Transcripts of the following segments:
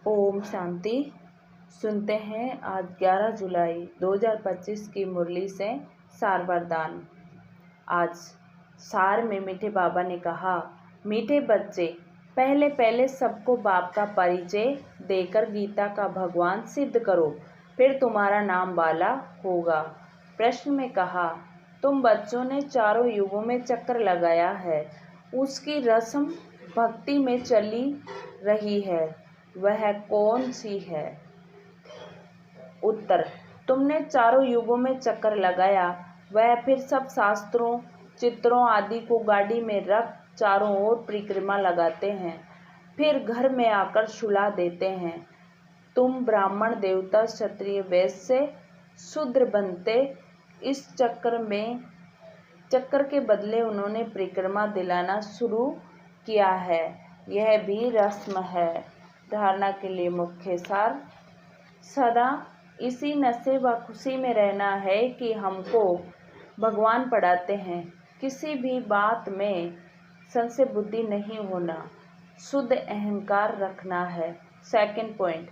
ओम शांति। सुनते हैं आज 11 जुलाई 2025 की मुरली से सार वरदान। आज सार में मीठे बाबा ने कहा, मीठे बच्चे, पहले पहले सबको बाप का परिचय देकर गीता का भगवान सिद्ध करो, फिर तुम्हारा नाम वाला होगा। प्रश्न में कहा, तुम बच्चों ने चारों युगों में चक्कर लगाया है, उसकी रस्म भक्ति में चली रही है, वह कौन सी है? उत्तर, तुमने चारों युगों में चक्कर लगाया, वह फिर सब शास्त्रों चित्रों आदि को गाड़ी में रख चारों ओर परिक्रमा लगाते हैं, फिर घर में आकर सुला देते हैं। तुम ब्राह्मण देवता क्षत्रिय वैश्य शूद्र बनते। इस चक्कर के बदले उन्होंने परिक्रमा दिलाना शुरू किया है, यह भी रस्म है। धारणा के लिए मुख्य सार, सदा इसी नशे व खुशी में रहना है कि हमको भगवान पढ़ाते हैं। किसी भी बात में संशय बुद्धि नहीं होना, शुद्ध अहंकार रखना है। सेकंड पॉइंट,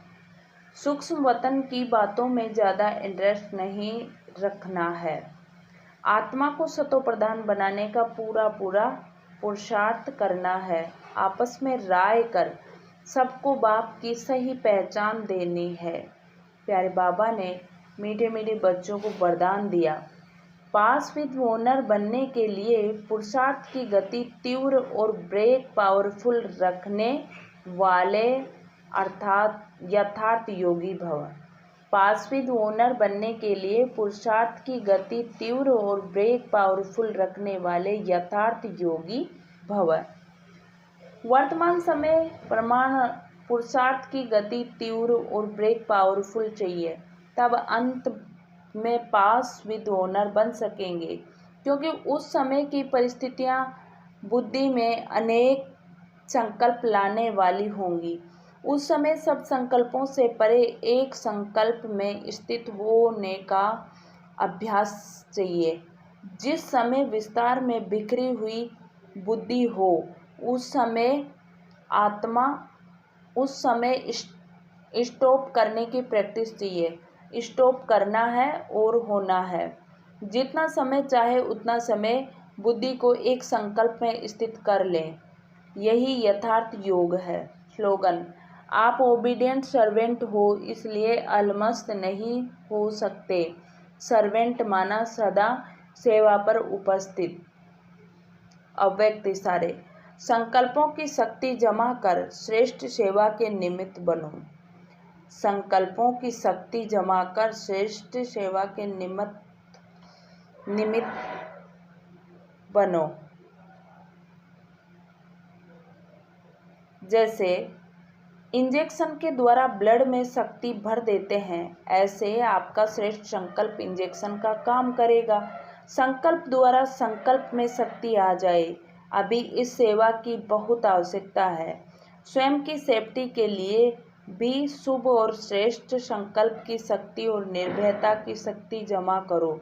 सूक्ष्म वतन की बातों में ज़्यादा इंटरेस्ट नहीं रखना है। आत्मा को सतो प्रधान बनाने का पूरा पुरुषार्थ करना है। आपस में राय कर सबको बाप की सही पहचान देनी है। प्यारे बाबा ने मीठे मीठे बच्चों को वरदान दिया, पास विद ओनर बनने के लिए पुरुषार्थ की गति तीव्र और ब्रेक पावरफुल रखने वाले अर्थात यथार्थ योगी भव। पास विद ओनर बनने के लिए पुरुषार्थ की गति तीव्र और ब्रेक पावरफुल रखने वाले यथार्थ योगी भव। वर्तमान समय प्रमाण पुरुषार्थ की गति तीव्र और ब्रेक पावरफुल चाहिए, तब अंत में पास विद ओनर बन सकेंगे, क्योंकि उस समय की परिस्थितियां बुद्धि में अनेक संकल्प लाने वाली होंगी। उस समय सब संकल्पों से परे एक संकल्प में स्थित होने का अभ्यास चाहिए। जिस समय विस्तार में बिखरी हुई बुद्धि हो, उस समय स्टॉप करने की प्रैक्टिस चाहिए। स्टॉप करना है और होना है। जितना समय चाहे उतना समय बुद्धि को एक संकल्प में स्थित कर लें, यही यथार्थ योग है। स्लोगन, आप ओबीडिएंट सर्वेंट हो, इसलिए अलमस्त नहीं हो सकते। सर्वेंट माना सदा सेवा पर उपस्थित। अव्यक्त इशारे, संकल्पों की शक्ति जमा कर श्रेष्ठ सेवा के निमित्त बनो। संकल्पों की शक्ति जमा कर श्रेष्ठ सेवा के निमित्त बनो। जैसे इंजेक्शन के द्वारा ब्लड में शक्ति भर देते हैं, ऐसे आपका श्रेष्ठ संकल्प इंजेक्शन का काम करेगा। संकल्प द्वारा संकल्प में शक्ति आ जाए। अभी इस सेवा की बहुत आवश्यकता है। स्वयं की सेफ्टी के लिए भी शुभ और श्रेष्ठ संकल्प की शक्ति और निर्भयता की शक्ति जमा करो,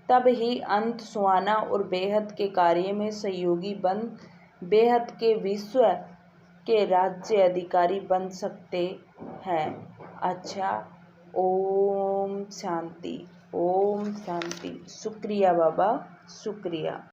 तब ही अंत सुहाना और बेहद के कार्य में सहयोगी बन बेहद के विश्व के राज्य अधिकारी बन सकते हैं। अच्छा, ओम शांति, ओम शांति। शुक्रिया बाबा, शुक्रिया।